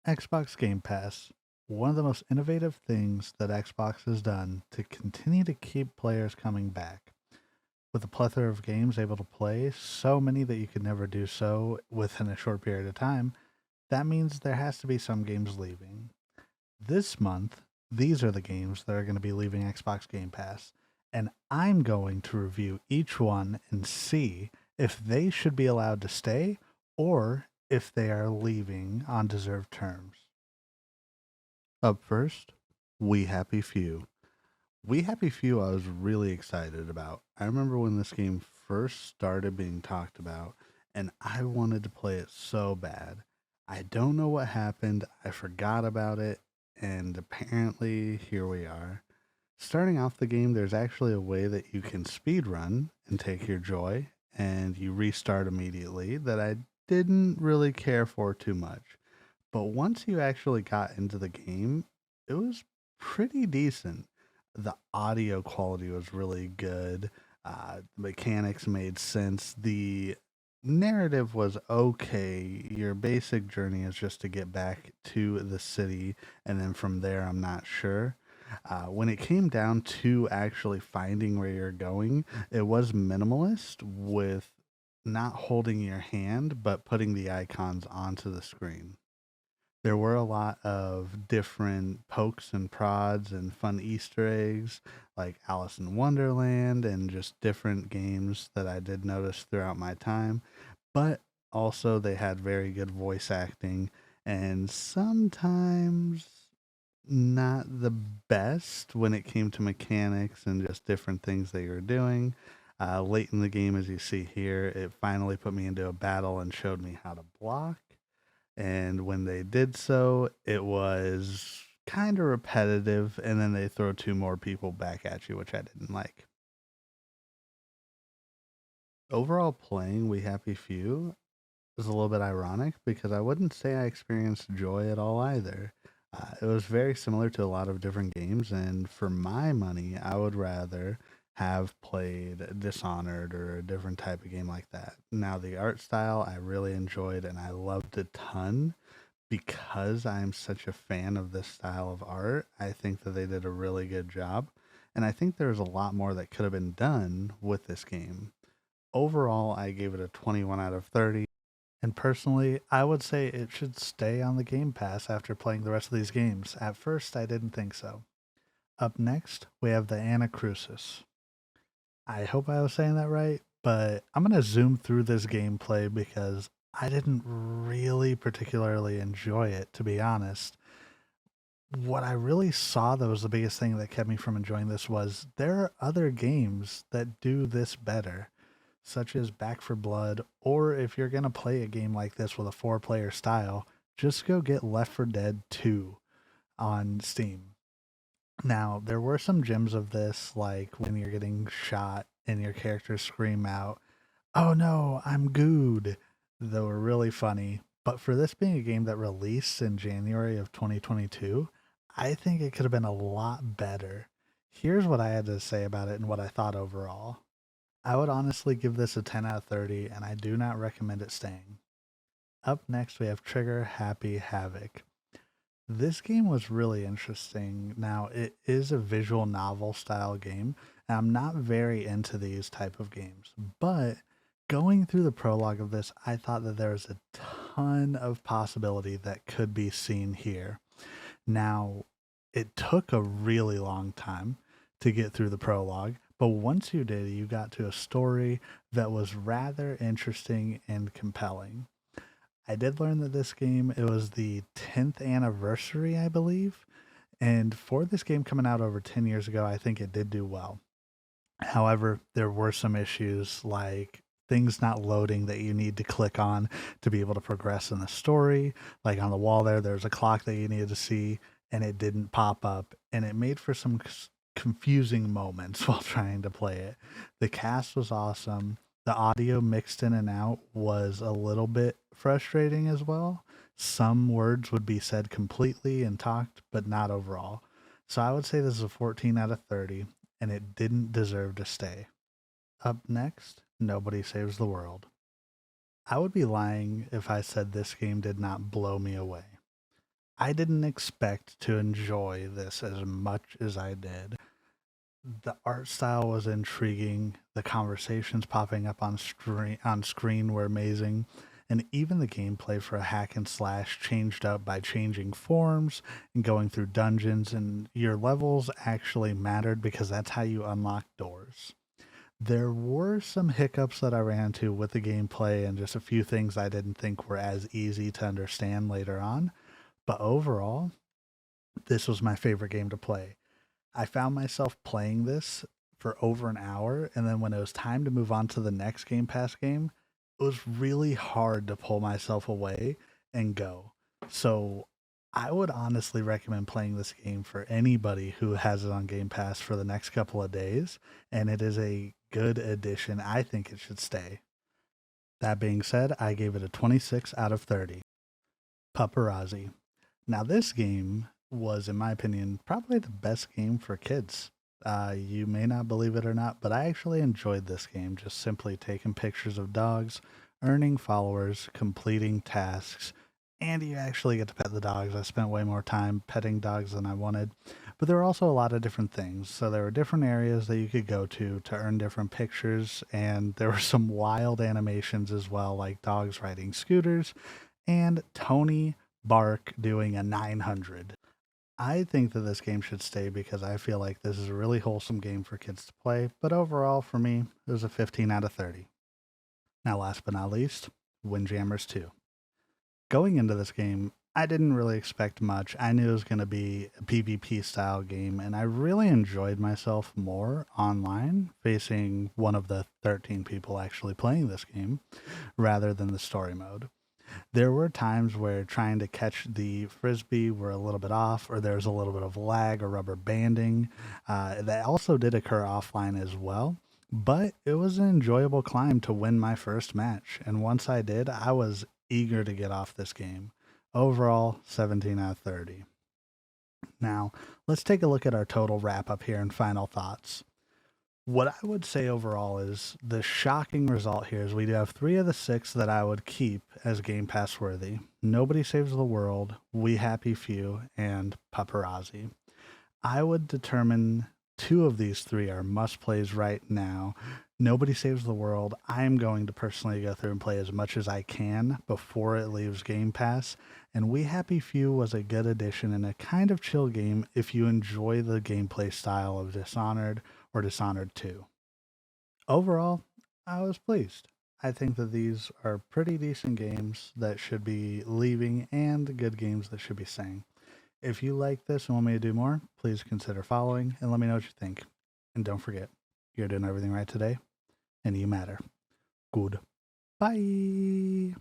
Xbox Game Pass, one of the most innovative things that Xbox has done to continue to keep players coming back. With a plethora of games able to play, so many that you could never do so within a short period of time, that means there has to be some games leaving. This month, these are the games that are going to be leaving Xbox Game Pass, and I'm going to review each one and see if they should be allowed to stay or if they are leaving on deserved terms. Up first, We Happy Few. We Happy Few, I was really excited about. I remember when this game first started being talked about, and I wanted to play it so bad. I don't know what happened. I forgot about it, and apparently, here we are. Starting off the game, there's actually a way that you can speed run and take your joy, and you restart immediately that I didn't really care for too much. But once you actually got into the game, it was pretty decent. The audio quality was really good. The mechanics made sense. The narrative was okay. Your basic journey is just to get back to the city, and then from there, I'm not sure. When it came down to actually finding where you're going, it was minimalist with not holding your hand, but putting the icons onto the screen. There were a lot of different pokes and prods and fun Easter eggs, like Alice in Wonderland, and just different games that I did notice throughout my time. But also, they had very good voice acting, and sometimes not the best when it came to mechanics and just different things that you're doing. Late in the game, as you see here, it finally put me into a battle and showed me how to block. And when they did so, it was kind of repetitive, and then they throw two more people back at you, which I didn't like. Overall, playing We Happy Few is a little bit ironic because I wouldn't say I experienced joy at all either. It was very similar to a lot of different games, and for my money, I would rather have played Dishonored or a different type of game like that. Now, the art style I really enjoyed and I loved a ton because I'm such a fan of this style of art. I think that they did a really good job, and I think there's a lot more that could have been done with this game. Overall, I gave it a 21 out of 30. And personally, I would say it should stay on the Game Pass after playing the rest of these games. At first, I didn't think so. Up next, we have the Anacrusis. I hope I was saying that right, but I'm going to zoom through this gameplay because I didn't really particularly enjoy it, to be honest. What I really saw that was the biggest thing that kept me from enjoying this was there are other games that do this better, such as Back for Blood, or if you're going to play a game like this with a four-player style, just go get Left 4 Dead 2 on Steam. Now, there were some gems of this, like when you're getting shot and your characters scream out, "Oh no, I'm good," that were really funny. But for this being a game that released in January of 2022, I think it could have been a lot better. Here's what I had to say about it and what I thought overall. I would honestly give this a 10 out of 30, and I do not recommend it staying. Up next, we have Trigger Happy Havoc. This game was really interesting. Now, it is a visual novel style game, and I'm not very into these type of games. But going through the prologue of this, I thought that there was a ton of possibility that could be seen here. Now, it took a really long time to get through the prologue, but once you did, you got to a story that was rather interesting and compelling. I did learn that this game, it was the 10th anniversary, I believe. And for this game coming out over 10 years ago, I think it did do well. However, there were some issues like things not loading that you need to click on to be able to progress in the story. Like on the wall there's a clock that you needed to see and it didn't pop up. And it made for some confusing moments while trying to play it. The cast was awesome. The audio mixed in and out was a little bit frustrating as well. Some words would be said completely and talked, but not overall. So I would say this is a 14 out of 30 and it didn't deserve to stay. Up next, Nobody Saves the World. I would be lying if I said this game did not blow me away. I didn't expect to enjoy this as much as I did. The art style was intriguing, the conversations popping up on screen were amazing, and even the gameplay for a hack and slash changed up by changing forms and going through dungeons, and your levels actually mattered because that's how you unlock doors. There were some hiccups that I ran into with the gameplay and just a few things I didn't think were as easy to understand later on, but overall, this was my favorite game to play. I found myself playing this for over an hour, and then when it was time to move on to the next Game Pass game, it was really hard to pull myself away and go. So I would honestly recommend playing this game for anybody who has it on Game Pass for the next couple of days, and it is a good addition. I think it should stay. That being said, I gave it a 26 out of 30. Paparazzi. Now, this game was, in my opinion, probably the best game for kids. You may not believe it or not, but I actually enjoyed this game, just simply taking pictures of dogs, earning followers, completing tasks, and you actually get to pet the dogs. I spent way more time petting dogs than I wanted, but there were also a lot of different things. So there were different areas that you could go to earn different pictures, and there were some wild animations as well, like dogs riding scooters and Tony Bark doing a 900. I think that this game should stay because I feel like this is a really wholesome game for kids to play, but overall, for me, it was a 15 out of 30. Now, last but not least, Windjammers 2. Going into this game, I didn't really expect much. I knew it was going to be a PvP style game, and I really enjoyed myself more online, facing one of the 13 people actually playing this game, rather than the story mode. There were times where trying to catch the frisbee were a little bit off, or there was a little bit of lag or rubber banding. That also did occur offline as well, but it was an enjoyable climb to win my first match. And once I did, I was eager to get off this game. Overall, 17 out of 30. Now, let's take a look at our total wrap up here and final thoughts. What I would say overall is the shocking result here is we do have 3 of the 6 that I would keep as Game Pass worthy. Nobody Saves the World, We Happy Few, and Paparazzi. I would determine 2 of these 3 are must plays right now. Nobody Saves the World, I'm going to personally go through and play as much as I can before it leaves Game Pass. And We Happy Few was a good addition and a kind of chill game if you enjoy the gameplay style of Dishonored or Dishonored 2. Overall, I was pleased. I think that these are pretty decent games that should be leaving and good games that should be staying. If you like this and want me to do more, please consider following and let me know what you think. And don't forget, you're doing everything right today, and you matter. Good. Bye.